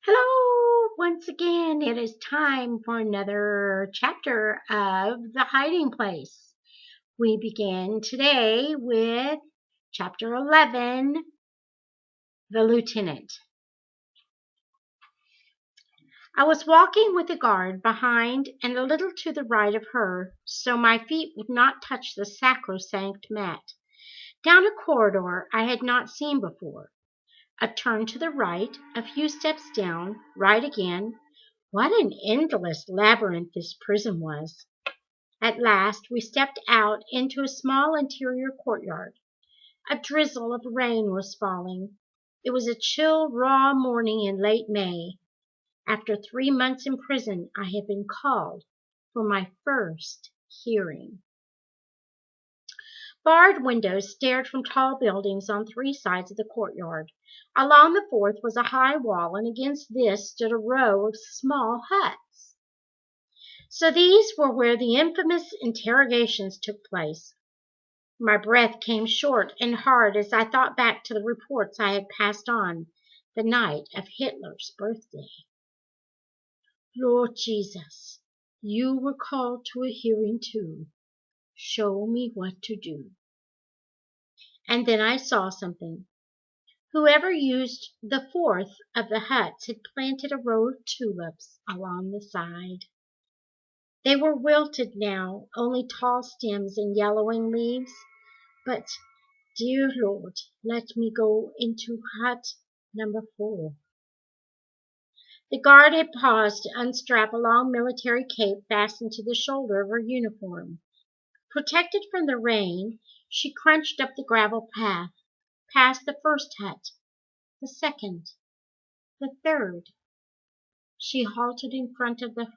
Hello! Once again, it is time for another chapter of The Hiding Place. We begin today with chapter 11, The Lieutenant. I was walking with a guard behind and a little to the right of her, so my feet would not touch the sacrosanct mat, down a corridor I had not seen before. A turn to the right, a few steps down, right again. What an endless labyrinth this prison was! At last we stepped out into a small interior courtyard. A drizzle of rain was falling. It was a chill, raw morning in late May. After 3 months in prison, I had been called for my first hearing. Barred windows stared from tall buildings on 3 sides of the courtyard. Along the fourth was a high wall, and against this stood a row of small huts. So these were where the infamous interrogations took place. My breath came short and hard as I thought back to the reports I had passed on the night of Hitler's birthday. Lord Jesus, you were called to a hearing too. Show me what to do. And then I saw something. Whoever used the fourth of the huts had planted a row of tulips along the side. They were wilted now, only tall stems and yellowing leaves. But, dear Lord, let me go into hut number 4. The guard had paused to unstrap a long military cape fastened to the shoulder of her uniform. Protected from the rain, she crunched up the gravel path, past the first hut, the second, the third. She halted in front of the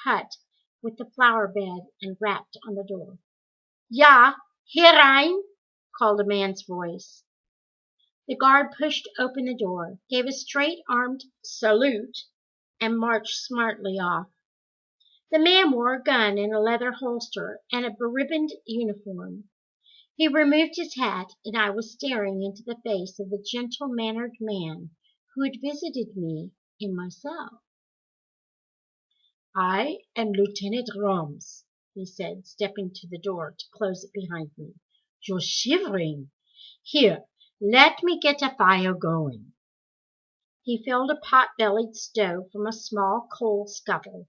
hut with the flower bed and rapped on the door. Ja, herein, called a man's voice. The guard pushed open the door, gave a straight-armed salute, and marched smartly off. The man wore a gun in a leather holster and a beribboned uniform. He removed his hat, and I was staring into the face of the gentle-mannered man who had visited me in my cell. I am Lieutenant Roms, he said, stepping to the door to close it behind me. You're shivering. Here, let me get a fire going. He filled a pot-bellied stove from a small coal scuttle,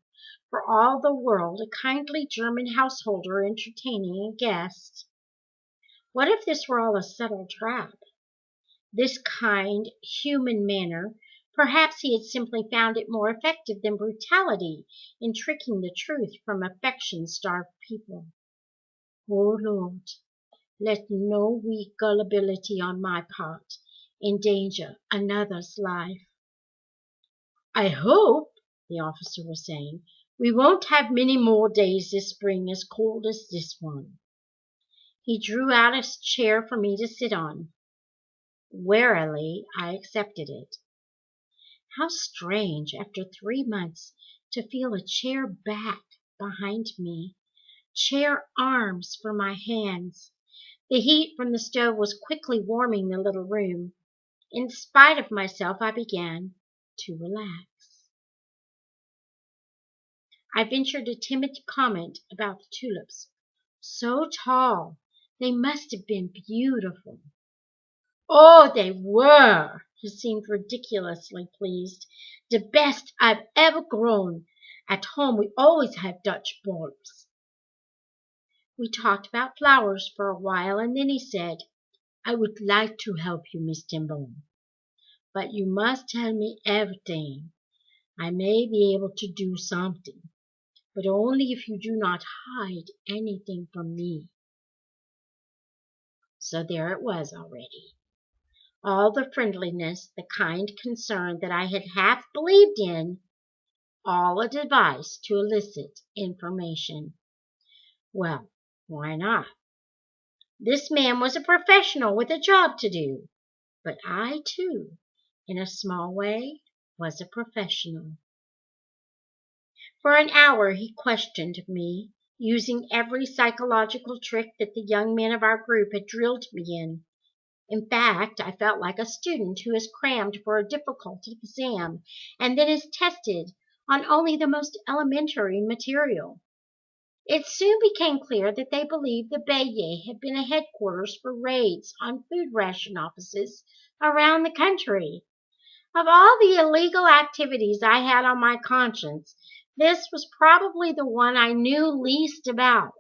for all the world a kindly German householder entertaining a guest. What if this were all a subtle trap? This kind, human manner, perhaps he had simply found it more effective than brutality in tricking the truth from affection-starved people. Oh, Lord, let no weak gullibility on my part endanger another's life. I hope, the officer was saying, we won't have many more days this spring as cold as this one. He drew out a chair for me to sit on. Warily, I accepted it. How strange, after 3 months, to feel a chair back behind me, chair arms for my hands. The heat from the stove was quickly warming the little room. In spite of myself, I began to relax. I ventured a timid comment about the tulips. So tall, they must have been beautiful. Oh, they were! He seemed ridiculously pleased. The best I've ever grown. At home we always have Dutch bulbs. We talked about flowers for a while, and then he said, I would like to help you, Miss Timbone, but you must tell me everything. I may be able to do something, but only if you do not hide anything from me. So there it was already. All the friendliness, the kind concern that I had half believed in, all a device to elicit information. Well, why not? This man was a professional with a job to do, but I, too, in a small way, was a professional. For an hour he questioned me, using every psychological trick that the young men of our group had drilled me in. In fact, I felt like a student who is crammed for a difficult exam and then is tested on only the most elementary material. It soon became clear that they believed the Bayeux had been a headquarters for raids on food ration offices around the country. Of all the illegal activities I had on my conscience, this was probably the one I knew least about.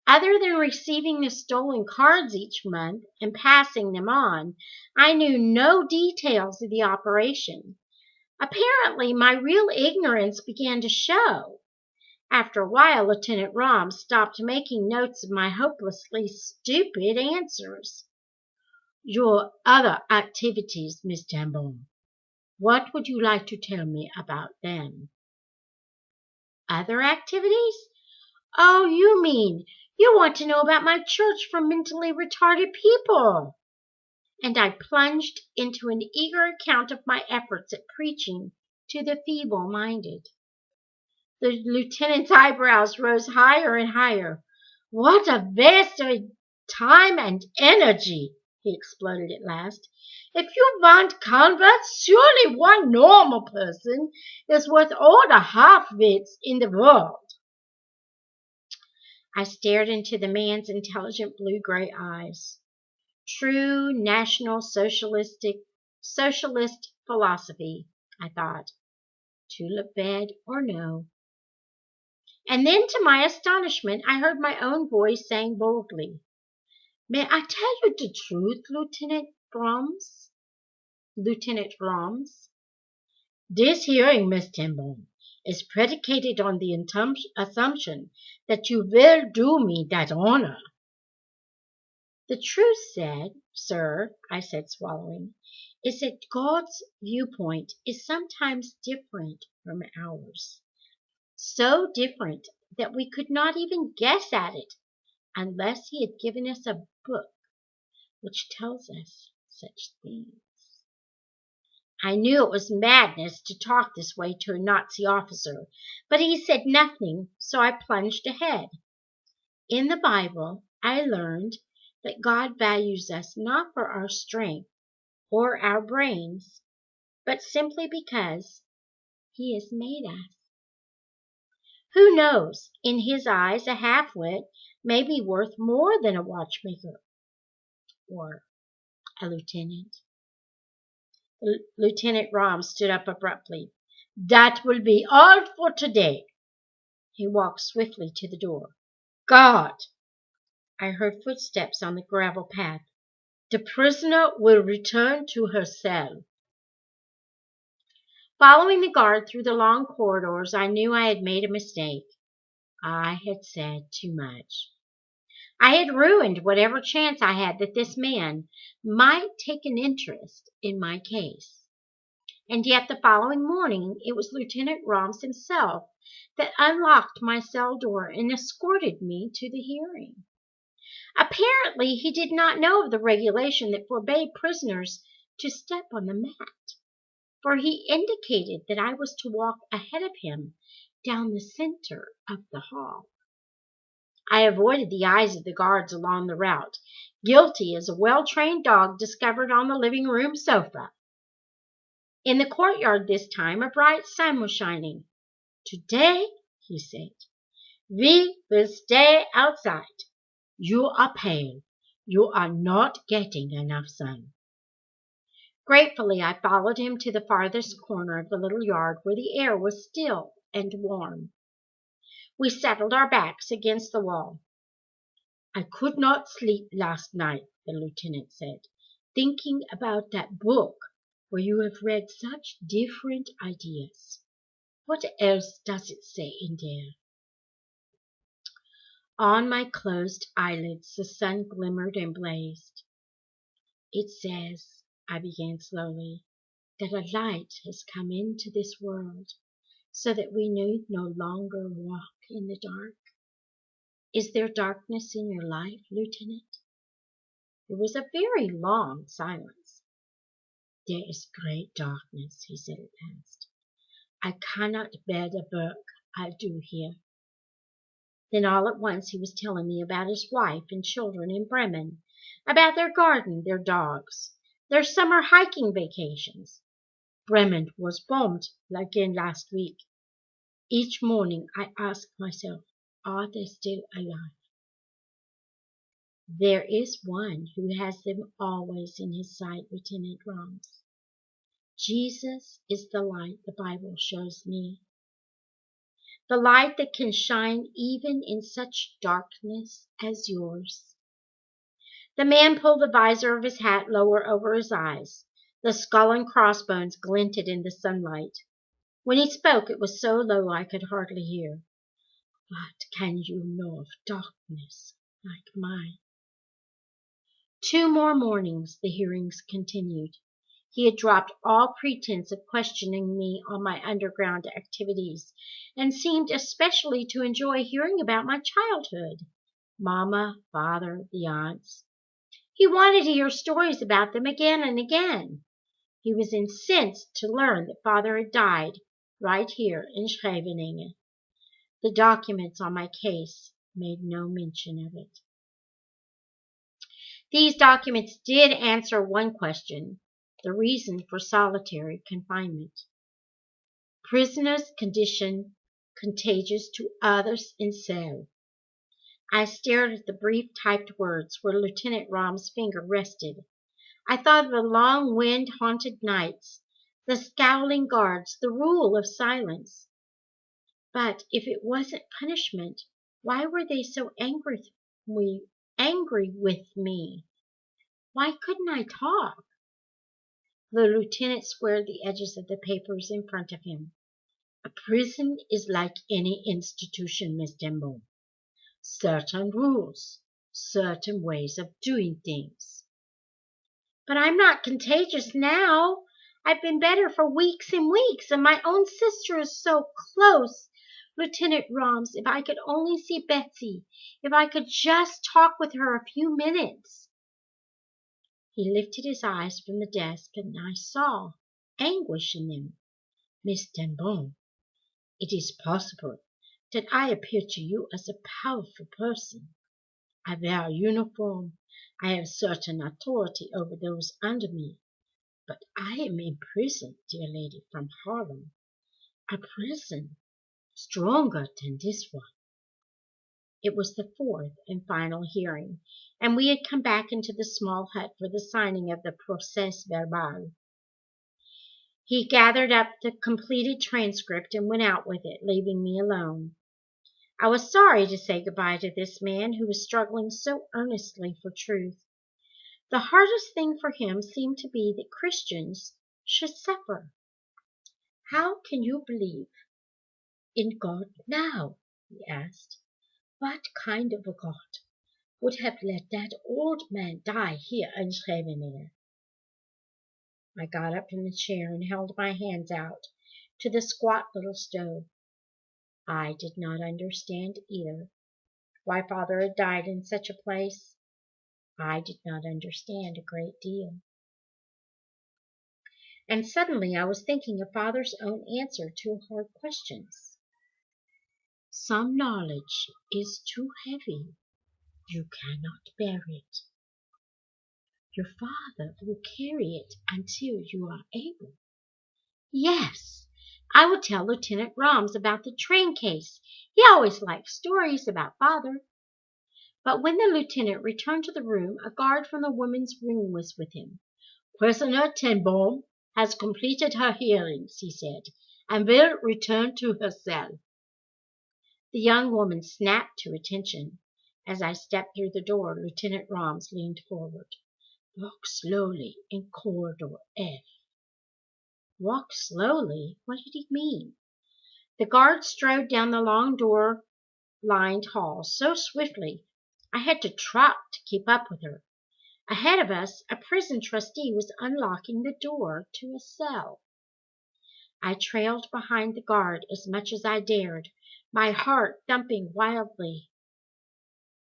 Other than receiving the stolen cards each month and passing them on, I knew no details of the operation. Apparently, my real ignorance began to show. After a while, Lieutenant Rom stopped making notes of my hopelessly stupid answers. Your other activities, Miss Tambone. What would you like to tell me about them? Other activities? Oh, you mean you want to know about my church for mentally retarded people. And I plunged into an eager account of my efforts at preaching to the feeble-minded. The lieutenant's eyebrows rose higher and higher. What a waste of time and energy, he exploded at last. If you want converts, surely one normal person is worth all the half-wits in the world. I stared into the man's intelligent blue-gray eyes. True National Socialist philosophy, I thought. Tulip bed or no. And then, to my astonishment, I heard my own voice saying boldly, May I tell you the truth, Lieutenant Brahms? Lieutenant Brahms? This hearing, Miss Tambone, is predicated on the assumption that you will do me that honor. The truth sir, I said, swallowing, is that God's viewpoint is sometimes different from ours. So different that we could not even guess at it unless he had given us a book which tells us such things. I knew it was madness to talk this way to a Nazi officer, but he said nothing, so I plunged ahead. In the Bible, I learned that God values us not for our strength or our brains, but simply because he has made us. Who knows, in his eyes, a half-wit may be worth more than a watchmaker or a lieutenant. Lieutenant Rom stood up abruptly. That will be all for today. He walked swiftly to the door. God! I heard footsteps on the gravel path. The prisoner will return to her cell. Following the guard through the long corridors, I knew I had made a mistake. I had said too much. I had ruined whatever chance I had that this man might take an interest in my case. And yet the following morning it was Lieutenant Roms himself that unlocked my cell door and escorted me to the hearing. Apparently he did not know of the regulation that forbade prisoners to step on the mat, for he indicated that I was to walk ahead of him down the center of the hall. I avoided the eyes of the guards along the route, guilty as a well-trained dog discovered on the living room sofa. In the courtyard this time a bright sun was shining. Today, he said, we will stay outside. You are pale. You are not getting enough sun. Gratefully, I followed him to the farthest corner of the little yard where the air was still and warm. We settled our backs against the wall. I could not sleep last night, the lieutenant said, thinking about that book where you have read such different ideas. What else does it say in there? On my closed eyelids the sun glimmered and blazed. It says, I began slowly, that a light has come into this world so that we need no longer walk in the dark. Is there darkness in your life, Lieutenant? There was a very long silence. There is great darkness, he said at last. I cannot bear the work I do here. Then all at once he was telling me about his wife and children in Bremen, about their garden, their dogs, their summer hiking vacations. Bremen was bombed again last week. Each morning I ask myself, are they still alive? There is one who has them always in his sight, Lieutenant Rams. Jesus is the light the Bible shows me. The light that can shine even in such darkness as yours. The man pulled the visor of his hat lower over his eyes. The skull and crossbones glinted in the sunlight. When he spoke, it was so low I could hardly hear. What can you know of darkness like mine? 2 more mornings the hearings continued. He had dropped all pretense of questioning me on my underground activities, and seemed especially to enjoy hearing about my childhood. Mama, father, the aunts. He wanted to hear stories about them again and again. He was incensed to learn that father had died right here in Scheveningen. The documents on my case made no mention of it. These documents did answer one question, the reason for solitary confinement. Prisoner's condition contagious to others in cell. I stared at the brief typed words where Lieutenant Rom's finger rested. I thought of the long wind-haunted nights, the scowling guards, the rule of silence. But if it wasn't punishment, why were they so angry with me? Why couldn't I talk? The lieutenant squared the edges of the papers in front of him. A prison is like any institution, Miss Denbourne. Certain rules, certain ways of doing things. But I'm not contagious now. I've been better for weeks and weeks, and my own sister is so close. Lieutenant Roms, if I could only see Betsie, if I could just talk with her a few minutes. He lifted his eyes from the desk, and I saw anguish in them. Miss Denbourne, it is possible that I appear to you as a powerful person. I wear a uniform. I have certain authority over those under me. But I am in prison, dear lady from Harlem. A prison stronger than this one. It was the 4th and final hearing, and we had come back into the small hut for the signing of the procès verbal. He gathered up the completed transcript and went out with it, leaving me alone. I was sorry to say goodbye to this man who was struggling so earnestly for truth. The hardest thing for him seemed to be that Christians should suffer. How can you believe in God now? He asked. What kind of a God would have let that old man die here in Scheveningen? I got up from the chair and held my hands out to the squat little stove. I did not understand either. Why father had died in such a place, I did not understand a great deal. And suddenly I was thinking of father's own answer to hard questions. Some knowledge is too heavy. You cannot bear it. Your father will carry it until you are able. Yes, I will tell Lieutenant Roms about the train case. He always liked stories about father. But when the lieutenant returned to the room, a guard from the women's room was with him. Prisoner Tenbaum has completed her hearings, he said, and will return to her cell. The young woman snapped to attention. As I stepped through the door, Lieutenant Roms leaned forward. Walk slowly in corridor F. Walk slowly? What did he mean? The guard strode down the long door-lined hall so swiftly I had to trot to keep up with her. Ahead of us, a prison trustee was unlocking the door to a cell. I trailed behind the guard as much as I dared, my heart thumping wildly.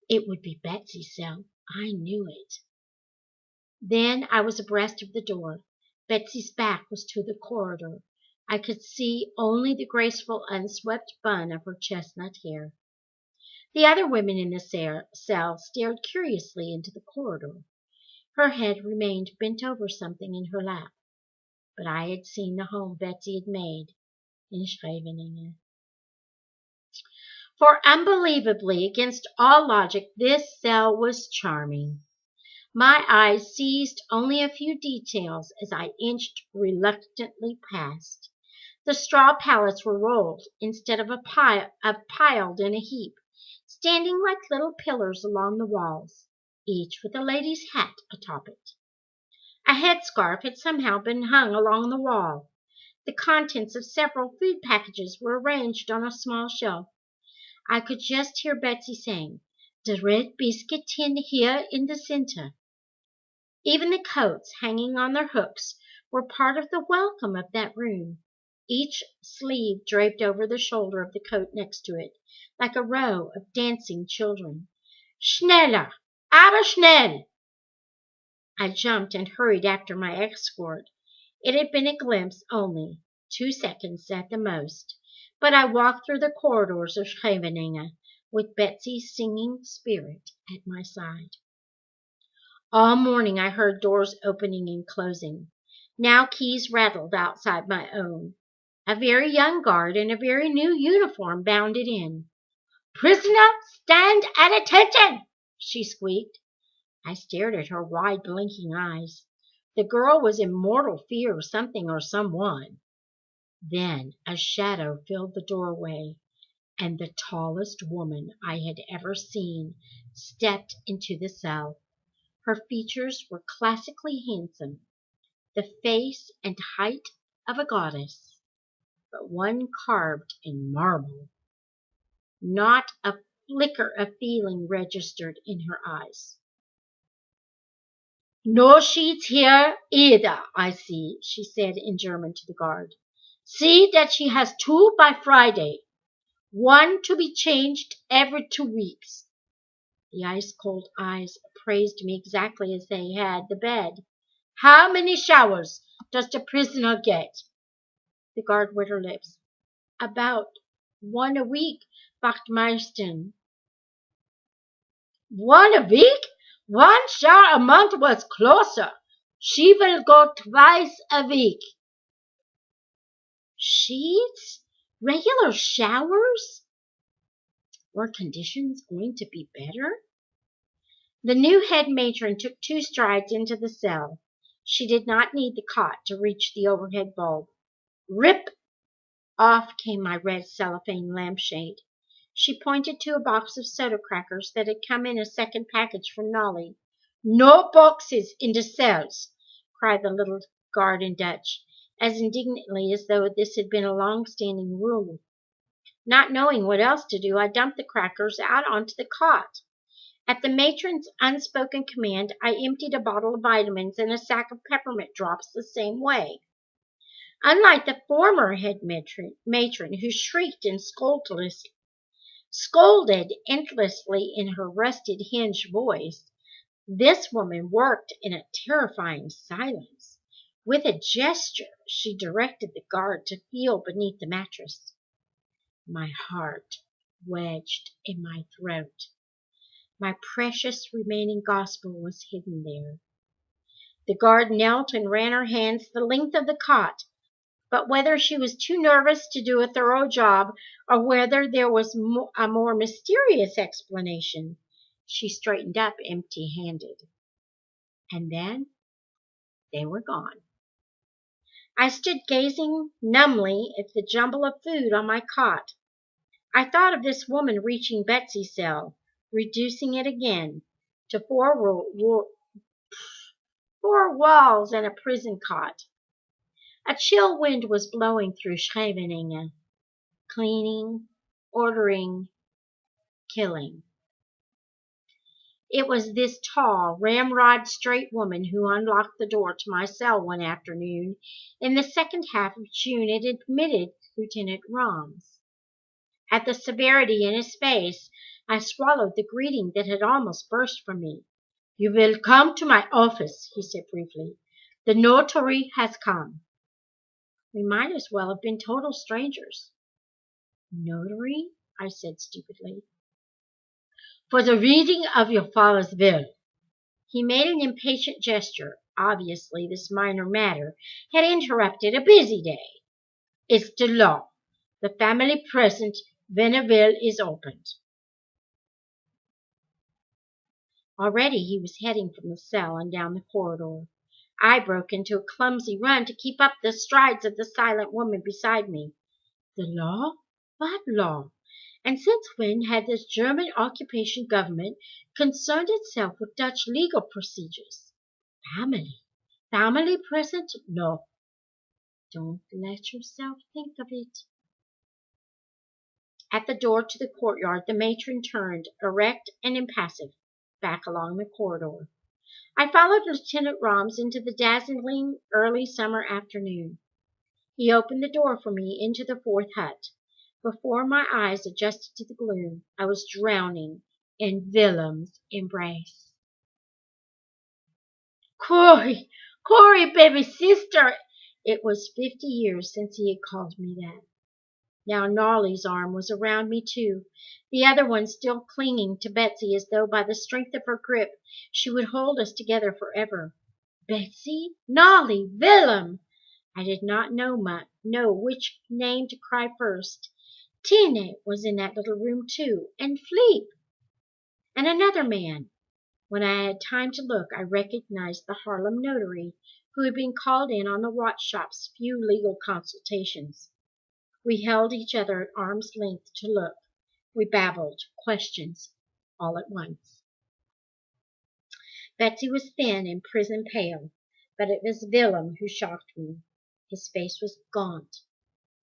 It would be Betsie's cell. I knew it. Then I was abreast of the door. Betsie's back was to the corridor. I could see only the graceful, unswept bun of her chestnut hair. The other women in the cell stared curiously into the corridor. Her head remained bent over something in her lap, but I had seen the home Betsie had made in Scheveningen. For unbelievably, against all logic, this cell was charming. My eyes seized only a few details as I inched reluctantly past. The straw pallets were rolled instead of piled in a heap, standing like little pillars along the walls, each with a lady's hat atop it. A headscarf had somehow been hung along the wall. The contents of several food packages were arranged on a small shelf. I could just hear Betsie saying, "The red biscuit tin here in the center." Even the coats hanging on their hooks were part of the welcome of that room, each sleeve draped over the shoulder of the coat next to it, like a row of dancing children. "Schneller! Aber schnell!" I jumped and hurried after my escort. It had been a glimpse only, 2 seconds at the most, but I walked through the corridors of Scheveningen with Betsie's singing spirit at my side. All morning I heard doors opening and closing. Now keys rattled outside my own. A very young guard in a very new uniform bounded in. "Prisoner, stand at attention!" she squeaked. I stared at her wide, blinking eyes. The girl was in mortal fear of something or someone. Then a shadow filled the doorway, and the tallest woman I had ever seen stepped into the cell. Her features were classically handsome, the face and height of a goddess, but one carved in marble. Not a flicker of feeling registered in her eyes. "No sheets here either, I see," she said in German to the guard. "See that she has 2 by Friday. 1 to be changed every 2 weeks. The ice-cold eyes appraised me exactly as they had the bed. "How many showers does the prisoner get?" The guard wet her lips. "About 1 a week, Wachtmeister." "1 a week? 1 shower a month was closer. She will go twice a week." Sheets? Regular showers? Were conditions going to be better? The new head matron took 2 strides into the cell. She did not need the cot to reach the overhead bulb. Rip! Off came my red cellophane lampshade. She pointed to a box of soda crackers that had come in a second package from Nolly. "No boxes in the cells!" cried the little guard in Dutch, as indignantly as though this had been a long-standing rule. Not knowing what else to do, I dumped the crackers out onto the cot. At the matron's unspoken command, I emptied a bottle of vitamins and a sack of peppermint drops the same way. Unlike the former head matron who shrieked and scolded endlessly in her rusted hinge voice, this woman worked in a terrifying silence. With a gesture, she directed the guard to feel beneath the mattress. My heart wedged in my throat. My precious remaining gospel was hidden there. The guard knelt and ran her hands the length of the cot, but whether she was too nervous to do a thorough job or whether there was a more mysterious explanation, she straightened up empty-handed. And then they were gone. I stood gazing numbly at the jumble of food on my cot. I thought of this woman reaching Betsie's cell, reducing it again to 4 walls and a prison cot. A chill wind was blowing through Scheveningen, cleaning, ordering, killing. It was this tall, ramrod straight woman who unlocked the door to my cell one afternoon in the second half of June and admitted Lieutenant Rams. At the severity in his face, I swallowed the greeting that had almost burst from me. "You will come to my office," he said briefly. "The notary has come." We might as well have been total strangers. "Notary?" I said stupidly. for the reading of your father's will." He made an impatient gesture. Obviously, this minor matter had interrupted a busy day. "It's the law. The family present when a will is opened." Already he was heading from the cell and down the corridor. I broke into a clumsy run to keep up the strides of the silent woman beside me. The law? What law? And since when had this German occupation government concerned itself with Dutch legal procedures? Family? Family present? No. Don't let yourself think of it. At the door to the courtyard, the matron turned, erect and impassive, back along the corridor. I followed Lieutenant Roms into the dazzling early summer afternoon. He opened the door for me into the fourth hut. Before my eyes adjusted to the gloom, I was drowning in Willem's embrace. "Corey! Corey, baby sister!" It was 50 years since he had called me that. Now Gnarly's arm was around me too, the other one still clinging to Betsie as though by the strength of her grip she would hold us together forever. Betsie? Gnarly? Willem? I did not know which name to cry first. Tine was in that little room too, and Fleep, and another man. When I had time to look, I recognized the Harlem notary, who had been called in on the watch shop's few legal consultations. We held each other at arm's length to look. We babbled questions all at once. Betsie was thin and prison pale, but it was Willem who shocked me. His face was gaunt,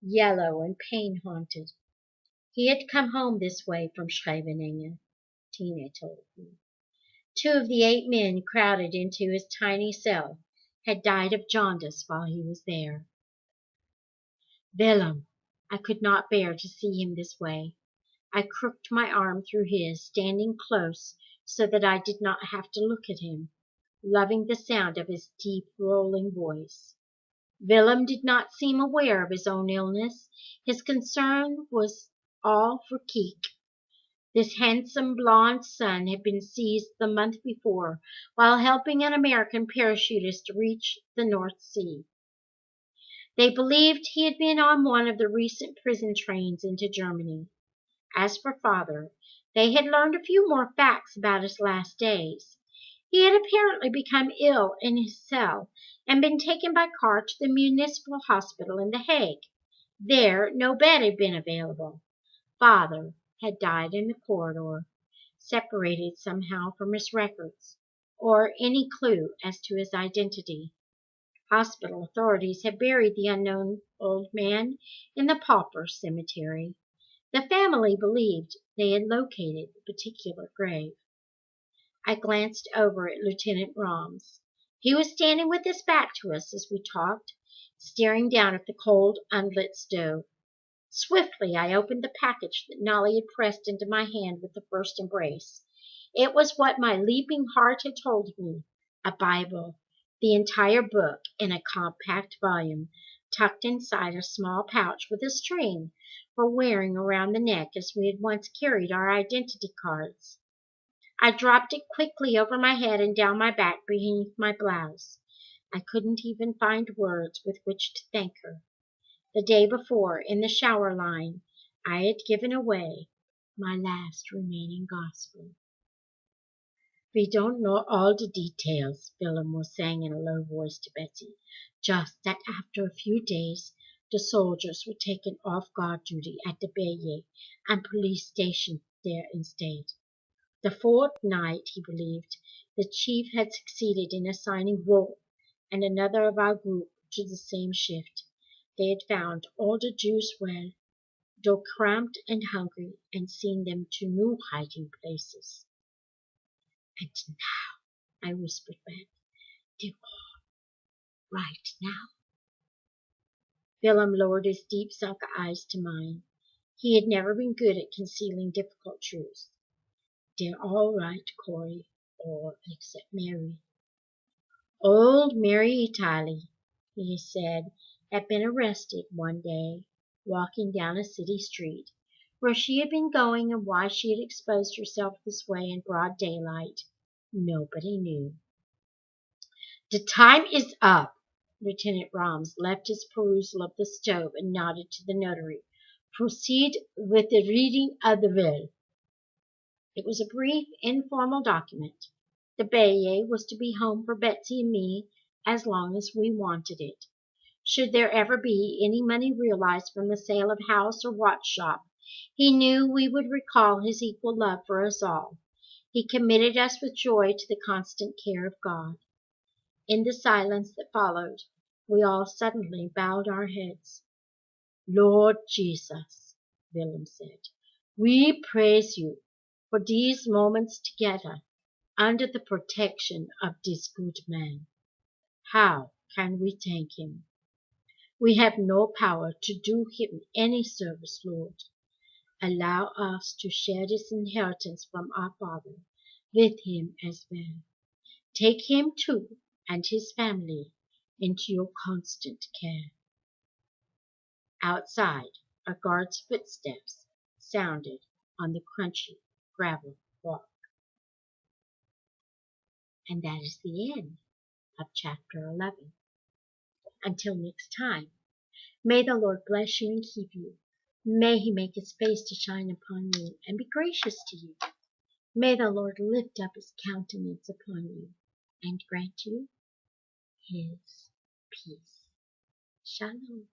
yellow, and pain-haunted. He had come home this way from Scheveningen, Tina told me. 2 of the 8 men crowded into his tiny cell had died of jaundice while he was there. Willem, I could not bear to see him this way. I crooked my arm through his, standing close so that I did not have to look at him, loving the sound of his deep, rolling voice. Willem did not seem aware of his own illness. His concern was all for Keek. This handsome blond son had been seized the month before while helping an American parachutist to reach the North Sea. They believed he had been on one of the recent prison trains into Germany. As for father, they had learned a few more facts about his last days. He had apparently become ill in his cell and been taken by car to the municipal hospital in The Hague. There, no bed had been available. Father had died in the corridor, separated somehow from his records, or any clue as to his identity. Hospital authorities had buried the unknown old man in the pauper cemetery. The family believed they had located the particular grave. I glanced over at Lieutenant Roms. He was standing with his back to us as we talked, staring down at the cold, unlit stove. Swiftly I opened the package that Nolly had pressed into my hand with the first embrace. It was what my leaping heart had told me, a Bible, the entire book in a compact volume, tucked inside a small pouch with a string for wearing around the neck as we had once carried our identity cards. I dropped it quickly over my head and down my back beneath my blouse. I couldn't even find words with which to thank her. The day before, in the shower line, I had given away my last remaining gospel. "We don't know all the details," Willem was saying in a low voice to Betsie, "just that after a few days the soldiers were taken off guard duty at the Baye and police stationed there instead. The fourth night, he believed, the chief had succeeded in assigning Wolf and another of our group to the same shift. They had found all the Jews well, though cramped and hungry, and seen them to new hiding places." "And now," I whispered back, "they're all right now." Willem lowered his deep-sunk eyes to mine. He had never been good at concealing difficult truths. "They're all right, Corey, all except Mary." Old Mary Italy, he said, had been arrested one day walking down a city street. Where she had been going and why she had exposed herself this way in broad daylight, nobody knew. "The time is up." Lieutenant Brahms left his perusal of the stove and nodded to the notary. "Proceed with the reading of the will." It was a brief, informal document. The baillier was to be home for Betsie and me as long as we wanted it. Should there ever be any money realized from the sale of house or watch shop, he knew we would recall his equal love for us all. He committed us with joy to the constant care of God. In the silence that followed, we all suddenly bowed our heads. "Lord Jesus," William said, "we praise you for these moments together under the protection of this good man. How can we thank him? We have no power to do him any service, Lord. Allow us to share this inheritance from our Father with him as well. Take him too and his family into your constant care." Outside, a guard's footsteps sounded on the crunchy gravel walk. And that is the end of chapter 11. Until next time, may the Lord bless you and keep you. May he make his face to shine upon you and be gracious to you. May the Lord lift up his countenance upon you and grant you his peace. Shalom.